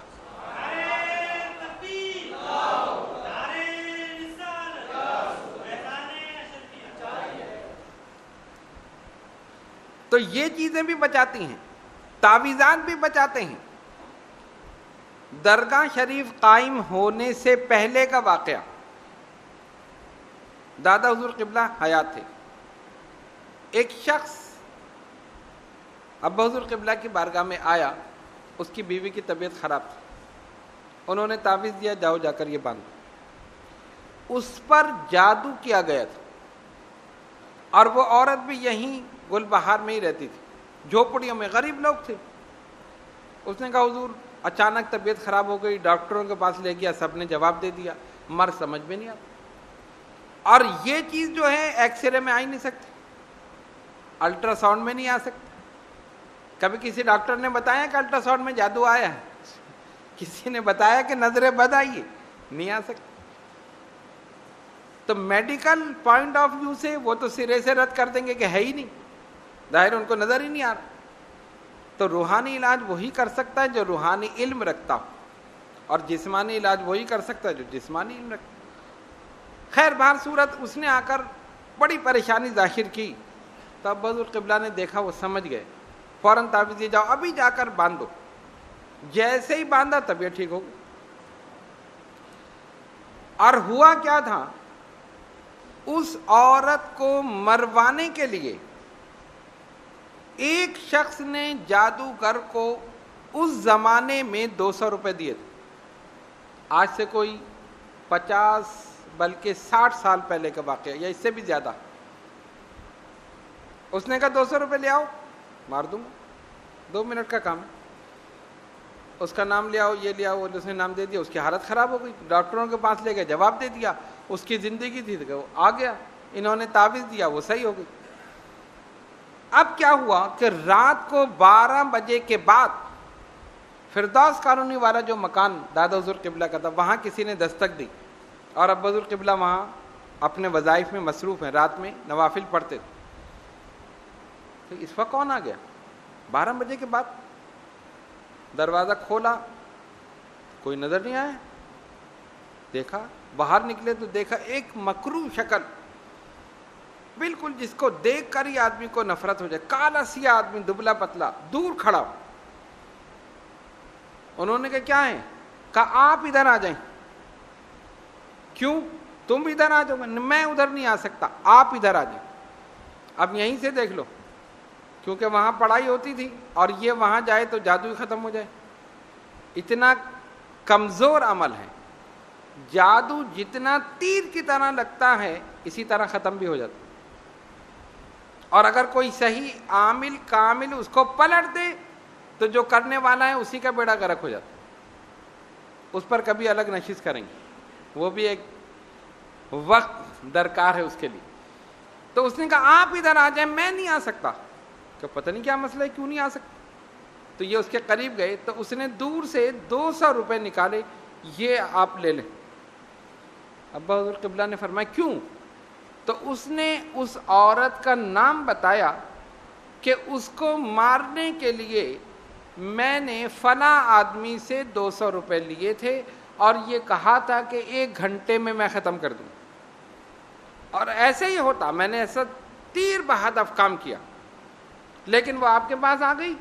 تو یہ چیزیں بھی بچاتی ہیں, تعویذات بھی بچاتے ہیں. درگاہ شریف قائم ہونے سے پہلے کا واقعہ, دادا حضور قبلہ حیات تھے. ایک شخص ابا حضور قبلہ کی بارگاہ میں آیا, اس کی بیوی کی طبیعت خراب تھی. انہوں نے تعویذ دیا, جاؤ جا کر یہ باندھو. اس پر جادو کیا گیا تھا، اور وہ عورت بھی یہیں گل بہار میں ہی رہتی تھی، جھوپڑیوں میں، غریب لوگ تھے۔ اس نے کہا حضور اچانک طبیعت خراب ہو گئی، ڈاکٹروں کے پاس لے گیا، سب نے جواب دے دیا، مرض سمجھ میں نہیں آتا، اور یہ چیز جو ہے ایکس رے میں آ ہی نہیں سکتی، الٹرا ساؤنڈ میں نہیں آ سکتی۔ کبھی کسی ڈاکٹر نے بتایا کہ الٹرا ساؤنڈ میں جادو آیا ہے؟ کسی نے بتایا کہ نظر بد آئی ہے؟ نہیں آ سکتی۔ تو میڈیکل پوائنٹ آف ویو سے وہ تو سرے سے رد کر دیں گے کہ ہے ہی نہیں، ظاہر ان کو نظر ہی نہیں آ رہا۔ تو روحانی علاج وہی کر سکتا ہے جو روحانی علم رکھتا ہو، اور جسمانی علاج وہی کر سکتا ہے جو جسمانی علم رکھتا ہے۔ خیر بہر صورت اس نے آ کر بڑی پریشانی ظاہر کی، تو اب حضور قبلہ نے دیکھا، وہ سمجھ گئے، فوراً تعویذ دی، جاؤ ابھی جا کر باندھو۔ جیسے ہی باندھا طبیعت ٹھیک ہو گئی۔ اور ہوا کیا تھا، اس عورت کو مروانے کے لیے ایک شخص نے جادوگر کو اس زمانے میں 200 روپے دیے تھے، آج سے کوئی 50 بلکہ 60 سال پہلے کا واقعہ، یا اس سے بھی زیادہ۔ اس نے کہا 200 روپے لے آؤ، مار دوں گا، 2 منٹ کا کام ہے۔ اس کا نام لے آؤ، یہ لے آؤ، اس نے نام دے دیا، اس کی حالت خراب ہو گئی، ڈاکٹروں کے پاس لے گئے، جواب دے دیا، اس کی زندگی تھی تو آ گیا، انہوں نے تعویذ دیا، وہ صحیح ہو گئی۔ اب کیا ہوا کہ رات کو 12 بجے کے بعد فردوس کالونی والا جو مکان دادا حضور قبلہ کا تھا، وہاں کسی نے دستک دی، اور اب حضور قبلہ وہاں اپنے وظائف میں مصروف ہیں، رات میں نوافل پڑھتے تھے۔ تو اس وقت کون آ گیا 12 بجے کے بعد؟ دروازہ کھولا، کوئی نظر نہیں آیا، دیکھا باہر نکلے تو دیکھا ایک مکروہ شکل، بالکل جس کو دیکھ کر ہی آدمی کو نفرت ہو جائے، کالا سیاہ آدمی، دبلا پتلا، دور کھڑا۔ انہوں نے کہا کیا ہے؟ کہا آپ ادھر آ جائیں۔ کیوں؟ تم ادھر آ جاؤ۔ میں ادھر نہیں آ سکتا، آپ ادھر آ جائیں، اب یہیں سے دیکھ لو، کیونکہ وہاں پڑھائی ہوتی تھی، اور یہ وہاں جائے تو جادو ہی ختم ہو جائے۔ اتنا کمزور عمل ہے، جادو جتنا تیر کی طرح لگتا ہے اسی طرح ختم بھی ہو جاتا ہے، اور اگر کوئی صحیح عامل کامل اس کو پلٹ دے تو جو کرنے والا ہے اسی کا بیڑا غرق ہو جاتا ہے۔ اس پر کبھی الگ نشست کریں گے، وہ بھی ایک وقت درکار ہے اس کے لیے۔ تو اس نے کہا آپ ادھر آ جائیں، میں نہیں آ سکتا۔ کہ پتہ نہیں کیا مسئلہ ہے، کیوں نہیں آ سکتا؟ تو یہ اس کے قریب گئے تو اس نے دور سے 200 روپے نکالے، یہ آپ لے لیں۔ ابا حضور قبلہ نے فرمایا کیوں؟ تو اس نے اس عورت کا نام بتایا کہ اس کو مارنے کے لیے میں نے فلاں آدمی سے 200 روپے لیے تھے، اور یہ کہا تھا کہ 1 گھنٹے میں ختم کر دوں، اور ایسے ہی ہوتا، میں نے ایسا تیر بہدف کام کیا، لیکن وہ آپ کے پاس آ گئی،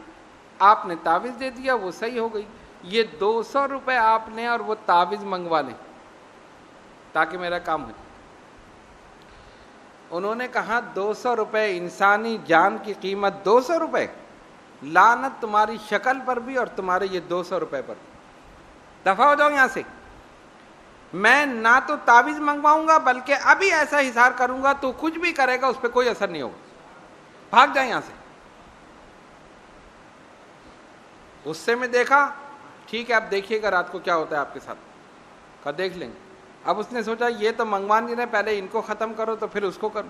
آپ نے تعویذ دے دیا، وہ صحیح ہو گئی۔ یہ 200 روپے آپ لیں اور وہ تعویذ منگوا لیں تاکہ میرا کام ہو۔ انہوں نے کہا 200 روپے، انسانی جان کی قیمت 200 روپے؟ لعنت تمہاری شکل پر بھی اور تمہارے یہ 200 روپے پر۔ دفع ہو جاؤ یہاں سے، میں نہ تو تعویذ منگواؤں گا بلکہ ابھی ایسا حصار کروں گا تو کچھ بھی کرے گا اس پہ کوئی اثر نہیں ہوگا، بھاگ جائیں یہاں سے۔ غصے میں دیکھا، ٹھیک ہے اب دیکھیے گا رات کو کیا ہوتا ہے آپ کے ساتھ، کہا دیکھ لیں گے۔ اب اس نے سوچا یہ تو منگوا نہیں رہے، پہلے ان کو ختم کرو تو پھر اس کو کرو۔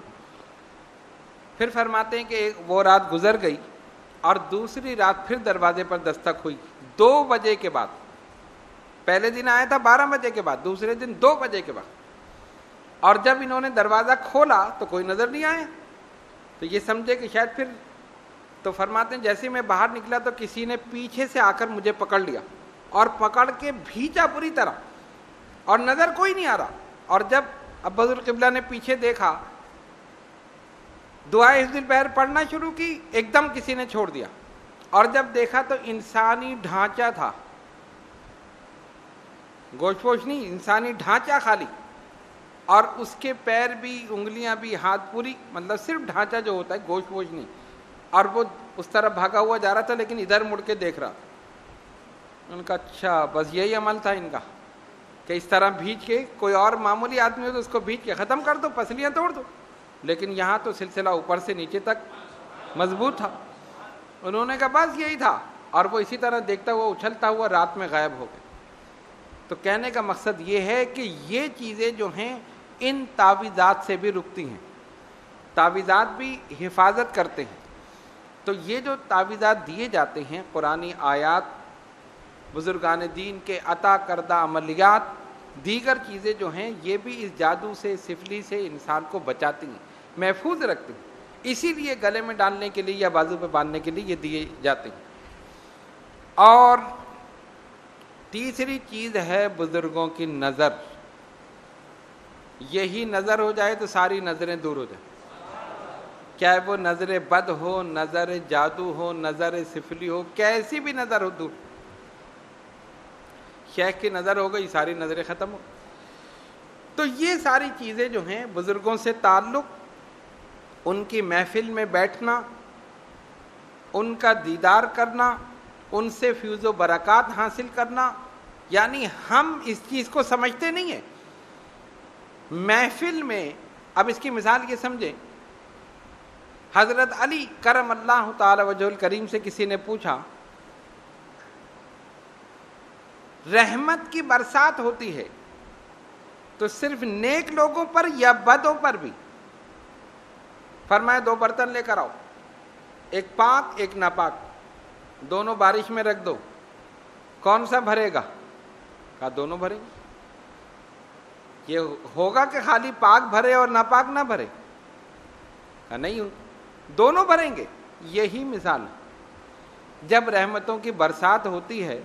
پھر فرماتے ہیں کہ وہ رات گزر گئی، اور دوسری رات پھر دروازے پر دستک ہوئی 2 بجے کے بعد۔ پہلے دن آیا تھا 12 بجے کے بعد، دوسرے دن 2 بجے کے بعد، اور جب انہوں نے دروازہ کھولا تو کوئی نظر نہیں آیا، تو یہ سمجھے کہ شاید پھر، تو فرماتے ہیں جیسے میں باہر نکلا تو کسی نے پیچھے سے آ کر مجھے پکڑ لیا اور پکڑ کے بھیجا پوری طرح، اور نظر کوئی نہیں آ رہا۔ اور جب ابا حضور قبلہ نے پیچھے دیکھا، دعائے حفظ البحر پڑھنا شروع کی، ایک دم کسی نے چھوڑ دیا، اور جب دیکھا تو انسانی ڈھانچہ تھا، گوشت پوش نہیں، انسانی ڈھانچہ خالی، اور اس کے پیر بھی، انگلیاں بھی، ہاتھ پوری، مطلب صرف ڈھانچہ جو ہوتا ہے، گوشت پوش نہیں۔ اور وہ اس طرح بھاگا ہوا جا رہا تھا لیکن ادھر مڑ کے دیکھ رہا۔ ان کا اچھا بس یہی عمل تھا ان کا، کہ اس طرح بھیج کے، کوئی اور معمولی آدمی ہو تو اس کو بھیج کے ختم کر دو، پسلیاں توڑ دو، لیکن یہاں تو سلسلہ اوپر سے نیچے تک مضبوط تھا. انہوں نے کہا بس یہی تھا، اور وہ اسی طرح دیکھتا ہوا اچھلتا ہوا رات میں غائب ہو گئے. تو کہنے کا مقصد یہ ہے کہ یہ چیزیں جو ہیں ان تعویذات سے بھی رکتی ہیں، تعویذات بھی حفاظت کرتے ہیں. تو یہ جو تعویذات دیے جاتے ہیں، قرآنی آیات، بزرگان دین کے عطا کردہ عملیات، دیگر چیزیں جو ہیں، یہ بھی اس جادو سے، سفلی سے انسان کو بچاتی ہیں، محفوظ رکھتی ہیں. اسی لیے گلے میں ڈالنے کے لیے یا بازو پہ باندھنے کے لیے یہ دیے جاتے ہیں. اور تیسری چیز ہے بزرگوں کی نظر. یہی نظر ہو جائے تو ساری نظریں دور ہو جائیں، چاہے وہ نظر بد ہو، نظر جادو ہو، نظر سفلی ہو، کیسی بھی نظر ہو دور. شیخ کی نظر ہو گئی، ساری نظریں ختم ہو. تو یہ ساری چیزیں جو ہیں، بزرگوں سے تعلق، ان کی محفل میں بیٹھنا، ان کا دیدار کرنا، ان سے فیض و برکات حاصل کرنا، یعنی ہم اس چیز کو سمجھتے نہیں ہیں. محفل میں، اب اس کی مثال یہ سمجھیں، حضرت علی کرم اللہ تعالی وجہ الکریم سے کسی نے پوچھا رحمت کی برسات ہوتی ہے تو صرف نیک لوگوں پر یا بدوں پر بھی؟ فرمایا 2 برتن لے کر آؤ، ایک پاک ایک ناپاک، دونوں بارش میں رکھ دو، کون سا بھرے گا؟ کہا دونوں بھریں گے. یہ ہوگا کہ خالی پاک بھرے اور ناپاک نہ بھرے؟ کہا نہیں، دونوں بھریں گے. یہی مثال ہے. جب رحمتوں کی برسات ہوتی ہے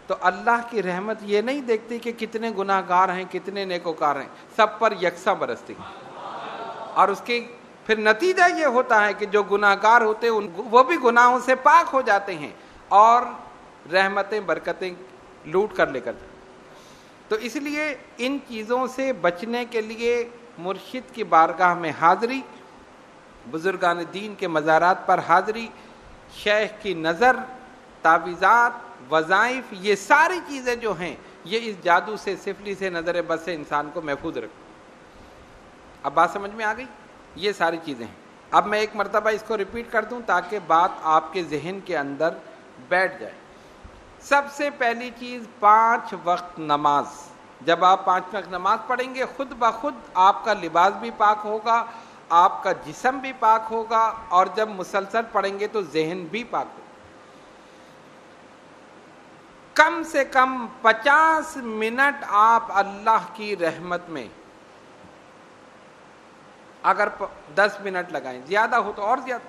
تو اللہ کی رحمت یہ نہیں دیکھتی کہ کتنے گناہ گار ہیں، کتنے نیکوکار ہیں، سب پر یکساں برستی ہے. اور اس کی پھر نتیجہ یہ ہوتا ہے کہ جو گناہ گار ہوتے ہیں وہ بھی گناہوں سے پاک ہو جاتے ہیں اور رحمتیں برکتیں لوٹ کر لے کر جاتے. تو اس لیے ان چیزوں سے بچنے کے لیے مرشد کی بارگاہ میں حاضری، بزرگان دین کے مزارات پر حاضری، شیخ کی نظر، تعویذات، وظائف، یہ ساری چیزیں جو ہیں یہ اس جادو سے، سفلی سے، نظر بد سے انسان کو محفوظ رکھتی. اب بات سمجھ میں آ گئی؟ یہ ساری چیزیں ہیں. اب میں ایک مرتبہ اس کو ریپیٹ کر دوں تاکہ بات آپ کے ذہن کے اندر بیٹھ جائے. سب سے پہلی چیز 5 وقت نماز. جب آپ 5 وقت نماز پڑھیں گے خود بخود آپ کا لباس بھی پاک ہوگا، آپ کا جسم بھی پاک ہوگا، اور جب مسلسل پڑھیں گے تو ذہن بھی پاک ہوگا. کم سے کم 50 منٹ آپ اللہ کی رحمت میں، اگر 10 منٹ لگائیں، زیادہ ہو تو اور زیادہ.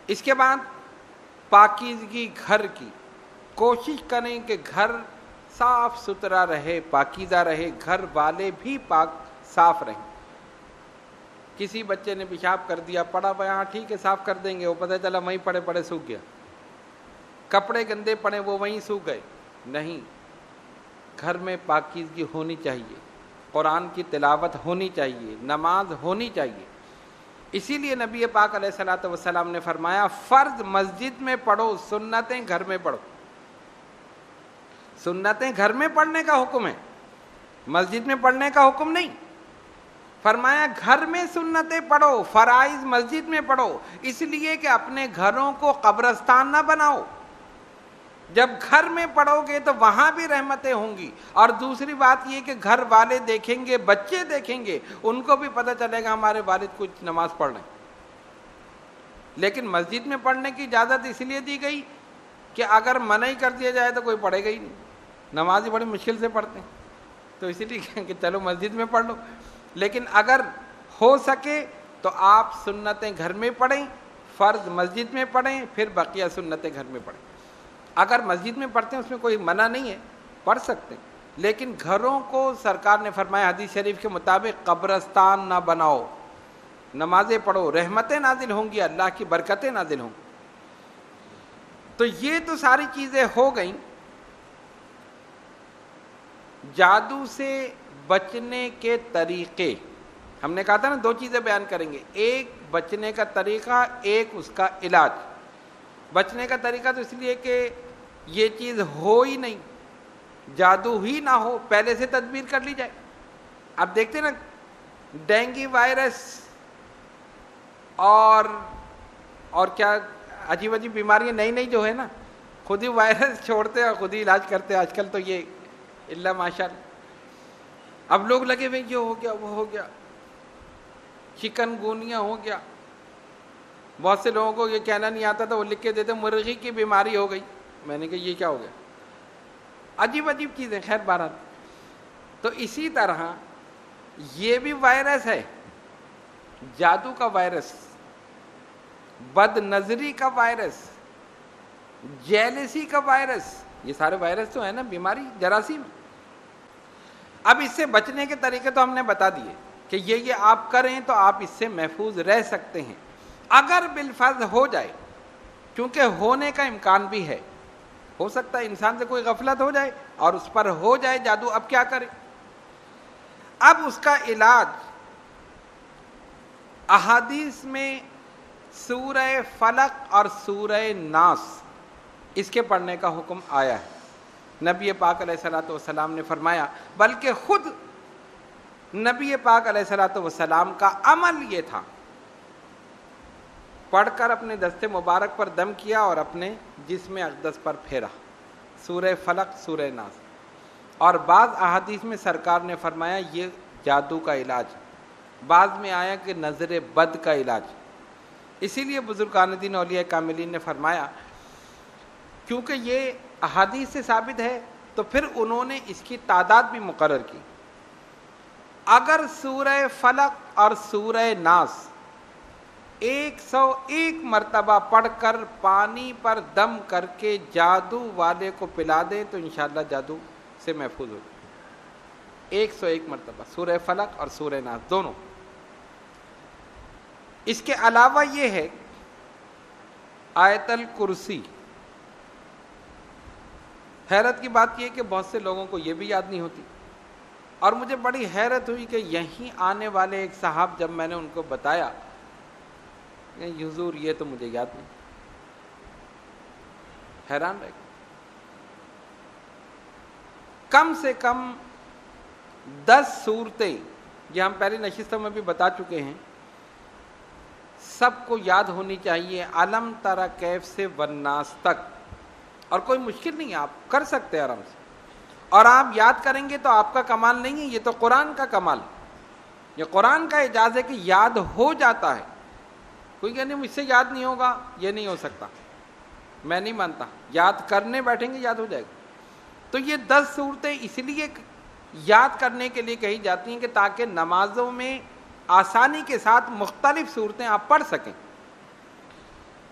اس کے بعد پاکیزگی گھر کی، کوشش کریں کہ گھر صاف ستھرا رہے، پاکیزہ رہے، گھر والے بھی پاک صاف رہیں. کسی بچے نے پیشاب کر دیا، پڑا ہاں ٹھیک ہے صاف کر دیں گے، وہ پتہ چلا وہیں پڑے پڑے سوکھ گیا. کپڑے گندے پڑے وہ وہیں سوکھ گئے. نہیں، گھر میں پاکیزگی ہونی چاہیے، قرآن کی تلاوت ہونی چاہیے، نماز ہونی چاہیے. اسی لیے نبی پاک علیہ الصلوۃ والسلام نے فرمایا فرض مسجد میں پڑھو، سنتیں گھر میں پڑھو. سنتیں گھر میں پڑھنے کا حکم ہے، مسجد میں پڑھنے کا حکم نہیں. فرمایا گھر میں سنتیں پڑھو، فرائض مسجد میں پڑھو، اس لیے کہ اپنے گھروں کو قبرستان نہ بناؤ. جب گھر میں پڑھو گے تو وہاں بھی رحمتیں ہوں گی. اور دوسری بات یہ کہ گھر والے دیکھیں گے، بچے دیکھیں گے، ان کو بھی پتہ چلے گا ہمارے والد کچھ نماز پڑھ رہے ہیں. لیکن مسجد میں پڑھنے کی اجازت اس لیے دی گئی کہ اگر منع ہی کر دیا جائے تو کوئی پڑھے گا ہی نہیں. نماز ہی بڑی مشکل سے پڑھتے ہیں، تو اسی لیے کہ چلو مسجد میں پڑھ لو. لیکن اگر ہو سکے تو آپ سنتیں گھر میں پڑھیں، فرض مسجد میں پڑھیں، پھر بقیہ سنتیں گھر میں پڑھیں. اگر مسجد میں پڑھتے ہیں اس میں کوئی منع نہیں ہے، پڑھ سکتے ہیں، لیکن گھروں کو سرکار نے فرمایا حدیث شریف کے مطابق قبرستان نہ بناؤ. نمازیں پڑھو، رحمتیں نازل ہوں گی، اللہ کی برکتیں نازل ہوں. تو یہ تو ساری چیزیں ہو گئیں. جادو سے بچنے کے طریقے ہم نے کہا تھا نا، 2 چیزیں بیان کریں گے، ایک بچنے کا طریقہ، ایک اس کا علاج. بچنے کا طریقہ تو اس لیے کہ یہ چیز ہو ہی نہیں، جادو ہی نہ ہو، پہلے سے تدبیر کر لی جائے۔ اب دیکھتے نا ڈینگی وائرس اور کیا عجیب عجیب بیماریاں نئی نئی جو ہے نا، خود ہی وائرس چھوڑتے اور خود ہی علاج کرتے آج کل تو یہ اللہ ماشاء اللہ۔ اب لوگ لگے ہوئے یہ ہو گیا وہ ہو گیا، چکن گونیا ہو گیا، بہت سے لوگوں کو یہ کہنا نہیں آتا تھا، وہ لکھ کے دیتے مرغی کی بیماری ہو گئی۔ میں نے کہا یہ کیا ہو گیا، عجیب عجیب چیزیں۔ خیر بہرحال، تو اسی طرح یہ بھی وائرس ہے، جادو کا وائرس، بد نظری کا وائرس، جیلسی کا وائرس، یہ سارے وائرس تو ہے نا، بیماری جراثیم۔ اب اس سے بچنے کے طریقے تو ہم نے بتا دیے کہ یہ آپ کریں تو آپ اس سے محفوظ رہ سکتے ہیں۔ اگر بالفرض ہو جائے، کیونکہ ہونے کا امکان بھی ہے، ہو سکتا ہے انسان سے کوئی غفلت ہو جائے اور اس پر ہو جائے جادو، اب کیا کرے؟ اب اس کا علاج احادیث میں سورہ فلق اور سورہ ناس اس کے پڑھنے کا حکم آیا ہے۔ نبی پاک علیہ الصلوۃ والسلام نے فرمایا، بلکہ خود نبی پاک علیہ الصلوۃ والسلام کا عمل یہ تھا، پڑھ کر اپنے دست مبارک پر دم کیا اور اپنے جسم اقدس پر پھیرا، سورہ فلق سورہ ناس۔ اور بعض احادیث میں سرکار نے فرمایا یہ جادو کا علاج، بعض میں آیا کہ نظر بد کا علاج۔ اسی لیے بزرگان دین اولیاء کاملین نے فرمایا، کیونکہ یہ احادیث سے ثابت ہے تو پھر انہوں نے اس کی تعداد بھی مقرر کی۔ اگر سورہ فلق اور سورہ ناس 101 مرتبہ پڑھ کر پانی پر دم کر کے جادو والے کو پلا دیں تو انشاءاللہ جادو سے محفوظ ہو جائے۔ 101 مرتبہ سورہ فلق اور سورہ ناس دونوں۔ اس کے علاوہ یہ ہے آیت الکرسی۔ حیرت کی بات یہ کہ بہت سے لوگوں کو یہ بھی یاد نہیں ہوتی، اور مجھے بڑی حیرت ہوئی کہ یہیں آنے والے ایک صاحب جب میں نے ان کو بتایا کہ حضور یہ تو مجھے یاد نہیں، حیران رہ گئے۔ کم سے کم 10 صورتیں، یہ ہم پہلی نشستوں میں بھی بتا چکے ہیں، سب کو یاد ہونی چاہیے، علم تر کیف سے والناس تک، اور کوئی مشکل نہیں ہے، آپ کر سکتے ہیں آرام سے، اور آپ یاد کریں گے تو آپ کا کمال نہیں ہے، یہ تو قرآن کا کمال، یہ قرآن کا اعجاز ہے کہ یاد ہو جاتا ہے۔ کوئی کہ نہیں مجھ سے یاد نہیں ہوگا، یہ نہیں ہو سکتا، میں نہیں مانتا، یاد کرنے بیٹھیں گے یاد ہو جائے گا۔ تو یہ 10 صورتیں اس لیے یاد کرنے کے لیے کہی جاتی ہیں کہ تاکہ نمازوں میں آسانی کے ساتھ مختلف صورتیں آپ پڑھ سکیں۔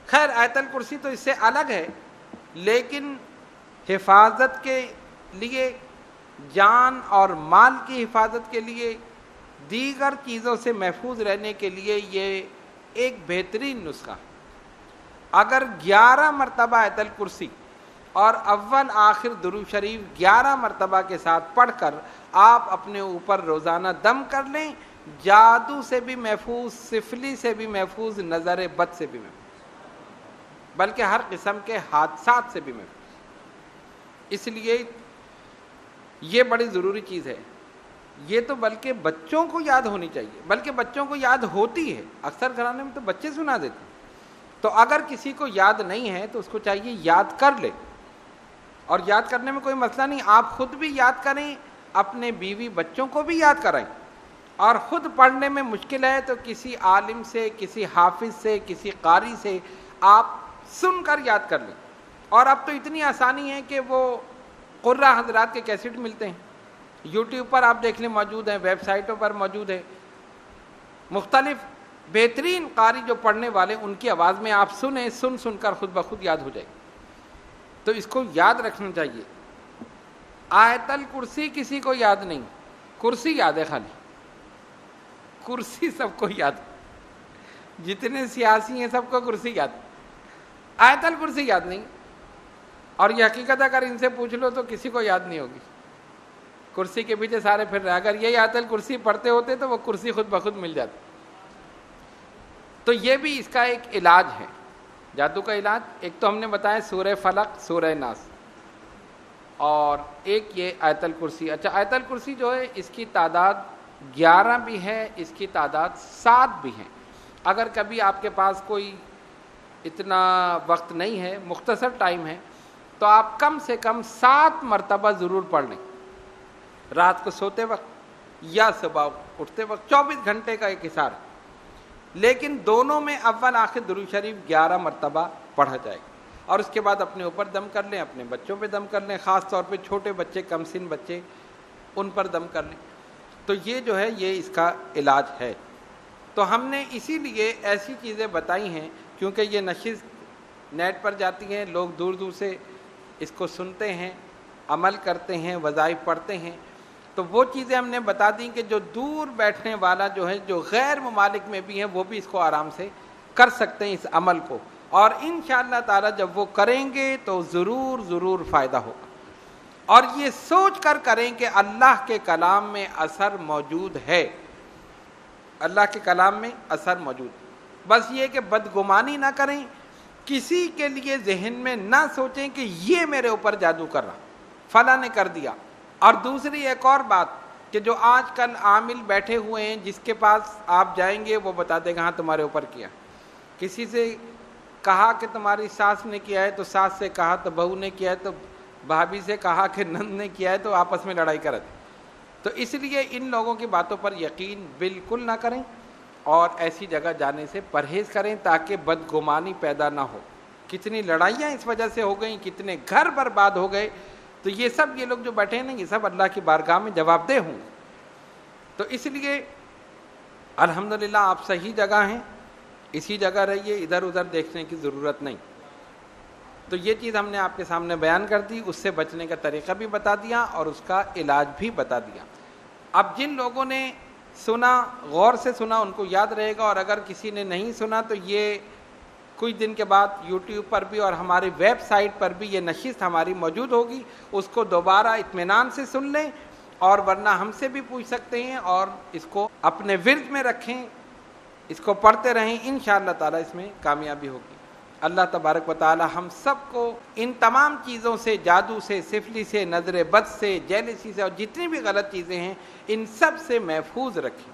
خیر آیت الکرسی تو اس سے الگ ہے، لیکن حفاظت کے لیے، جان اور مال کی حفاظت کے لیے، دیگر چیزوں سے محفوظ رہنے کے لیے یہ ایک بہترین نسخہ۔ اگر 11 مرتبہ آیت الکرسی اور اول آخر درود شریف 11 مرتبہ کے ساتھ پڑھ کر آپ اپنے اوپر روزانہ دم کر لیں، جادو سے بھی محفوظ، سفلی سے بھی محفوظ، نظر بد سے بھی محفوظ، بلکہ ہر قسم کے حادثات سے بھی محفوظ۔ اس لیے یہ بڑی ضروری چیز ہے۔ یہ تو بلکہ بچوں کو یاد ہونی چاہیے، بلکہ بچوں کو یاد ہوتی ہے، اکثر گھرانے میں تو بچے سنا دیتے ہیں۔ تو اگر کسی کو یاد نہیں ہے تو اس کو چاہیے یاد کر لے، اور یاد کرنے میں کوئی مسئلہ نہیں، آپ خود بھی یاد کریں، اپنے بیوی بچوں کو بھی یاد کرائیں، اور خود پڑھنے میں مشکل ہے تو کسی عالم سے، کسی حافظ سے، کسی قاری سے آپ سن کر یاد کر لیں۔ اور اب تو اتنی آسانی ہے کہ وہ قرہ حضرات کے کیسٹ ملتے ہیں، یوٹیوب پر آپ دیکھ لیں موجود ہیں، ویب سائٹوں پر موجود ہے، مختلف بہترین قاری جو پڑھنے والے ان کی آواز میں آپ سنیں، سن کر خود بخود یاد ہو جائے۔ تو اس کو یاد رکھنا چاہیے۔ آیت الکرسی کسی کو یاد نہیں، کرسی یاد ہے، خالی کرسی سب کو یاد، جتنے سیاسی ہیں سب کو کرسی یاد، آیت الکرسی یاد نہیں۔ اور یہ حقیقت اگر ان سے پوچھ لو تو کسی کو یاد نہیں ہوگی، کرسی کے پیچھے سارے پھر رہے۔ اگر یہ آیت الکرسی پڑھتے ہوتے تو وہ کرسی خود بخود مل جاتی۔ تو یہ بھی اس کا ایک علاج ہے، جادو کا علاج۔ ایک تو ہم نے بتایا سورہ فلق، سورہ ناس، اور ایک یہ آیت الکرسی. اچھا آیت الکرسی جو ہے اس کی تعداد 11 بھی ہے, اس کی تعداد 7 بھی ہیں. اگر کبھی آپ کے پاس کوئی اتنا وقت نہیں ہے, مختصر ٹائم ہے, تو آپ کم سے کم 7 مرتبہ ضرور پڑھ لیں, رات کو سوتے وقت یا صبح اٹھتے وقت. 24 گھنٹے کا ایک حصار ہے, لیکن دونوں میں اول آخر درود شریف 11 مرتبہ پڑھا جائے گا. اور اس کے بعد اپنے اوپر دم کر لیں, اپنے بچوں پہ دم کر لیں, خاص طور پہ چھوٹے بچے, کم سن بچے, ان پر دم کر لیں. تو یہ جو ہے یہ اس کا علاج ہے. تو ہم نے اسی لیے ایسی چیزیں بتائی ہیں کیونکہ یہ نشست نیٹ پر جاتی ہیں, لوگ دور دور سے اس کو سنتے ہیں, عمل کرتے ہیں, وظائف پڑھتے ہیں. تو وہ چیزیں ہم نے بتا دیں کہ جو دور بیٹھنے والا جو ہے, جو غیر ممالک میں بھی ہیں, وہ بھی اس کو آرام سے کر سکتے ہیں اس عمل کو. اور انشاءاللہ تعالی جب وہ کریں گے تو ضرور ضرور فائدہ ہوگا. اور یہ سوچ کر کریں کہ اللہ کے کلام میں اثر موجود ہے, اللہ کے کلام میں اثر موجود. بس یہ کہ بدگمانی نہ کریں, کسی کے لیے ذہن میں نہ سوچیں کہ یہ میرے اوپر جادو کر رہا, فلاں نے کر دیا. اور دوسری ایک اور بات کہ جو آج کل عامل بیٹھے ہوئے ہیں, جس کے پاس آپ جائیں گے وہ بتا دے گا ہاں تمہارے اوپر کیا. کسی سے کہا کہ تمہاری ساس نے کیا ہے, تو ساس سے کہا تو بہو نے کیا ہے, تو بھابھی سے کہا کہ نند نے کیا ہے, تو آپس میں لڑائی کرتے. تو اس لیے ان لوگوں کی باتوں پر یقین بالکل نہ کریں اور ایسی جگہ جانے سے پرہیز کریں تاکہ بدگمانی پیدا نہ ہو. کتنی لڑائیاں اس وجہ سے ہو گئیں, کتنے گھر برباد ہو گئے. تو یہ سب یہ لوگ جو بیٹھے ہیں نا, یہ سب اللہ کی بارگاہ میں جواب دہ ہوں. تو اس لیے الحمدللہ آپ صحیح جگہ ہیں, اسی جگہ رہیے, ادھر ادھر دیکھنے کی ضرورت نہیں. تو یہ چیز ہم نے آپ کے سامنے بیان کر دی, اس سے بچنے کا طریقہ بھی بتا دیا اور اس کا علاج بھی بتا دیا. اب جن لوگوں نے سنا, غور سے سنا, ان کو یاد رہے گا. اور اگر کسی نے نہیں سنا تو یہ کچھ دن کے بعد یوٹیوب پر بھی اور ہماری ویب سائٹ پر بھی یہ نشست ہماری موجود ہوگی, اس کو دوبارہ اطمینان سے سن لیں. اور ورنہ ہم سے بھی پوچھ سکتے ہیں, اور اس کو اپنے ورد میں رکھیں, اس کو پڑھتے رہیں, انشاءاللہ تعالی اس میں کامیابی ہوگی. اللہ تبارک و تعالی ہم سب کو ان تمام چیزوں سے, جادو سے, سفلی سے, نظر بد سے, جیلسی سے, اور جتنی بھی غلط چیزیں ہیں ان سب سے محفوظ رکھیں.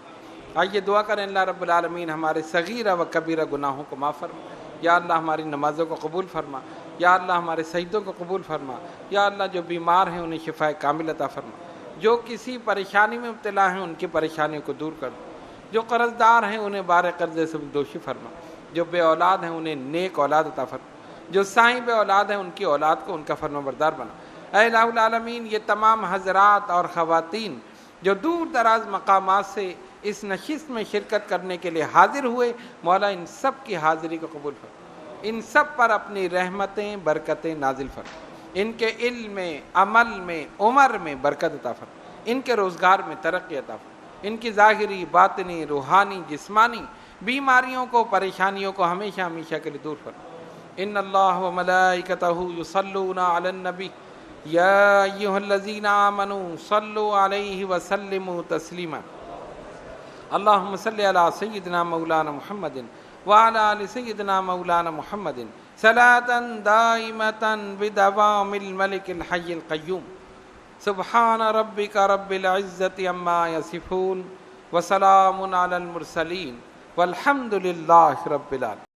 آئیے دعا کریں, اللہ رب العالمین ہمارے صغیرہ و کبیرہ گناہوں کو معاف فرما. یا اللہ ہماری نمازوں کو قبول فرما. یا اللہ ہمارے سجدوں کو قبول فرما. یا اللہ جو بیمار ہیں انہیں شفاء کامل عطا فرما. جو کسی پریشانی میں مبتلا ہیں ان کی پریشانیوں کو دور کر دو. جو قرض دار ہیں انہیں بار قرضے سے دوشی فرما. جو بے اولاد ہیں انہیں نیک اولاد عطا فرما. جو صاحب اولاد ہیں ان کی اولاد کو ان کا فرما بردار بنا. اے الہ العالمین, یہ تمام حضرات اور خواتین جو دور دراز مقامات سے اس نشست میں شرکت کرنے کے لیے حاضر ہوئے, مولا ان سب کی حاضری کو قبول فرما. ان سب پر اپنی رحمتیں, برکتیں نازل فرما. ان کے علم میں, عمل میں, عمر میں برکت عطا فرما. ان کے روزگار میں ترقی عطا فرما. ان کی ظاہری, باطنی, روحانی, جسمانی بیماریوں کو, پریشانیوں کو ہمیشہ ہمیشہ کے لیے دور فرما. ان اللہ و ملائکتہ یصلون علی النبی یا ایھا الذین آمنوا صلوا علیہ وسلموا تسلیما. اللہم صلی علی سیدنا مولانا محمد وعلی آل سیدنا مولانا محمد صلاۃ دائمۃ بدوام الملک الحی القیوم. سبحان ربک رب العزۃ عما یصفون وسلام علی المرسلین والحمد للہ رب العالمین.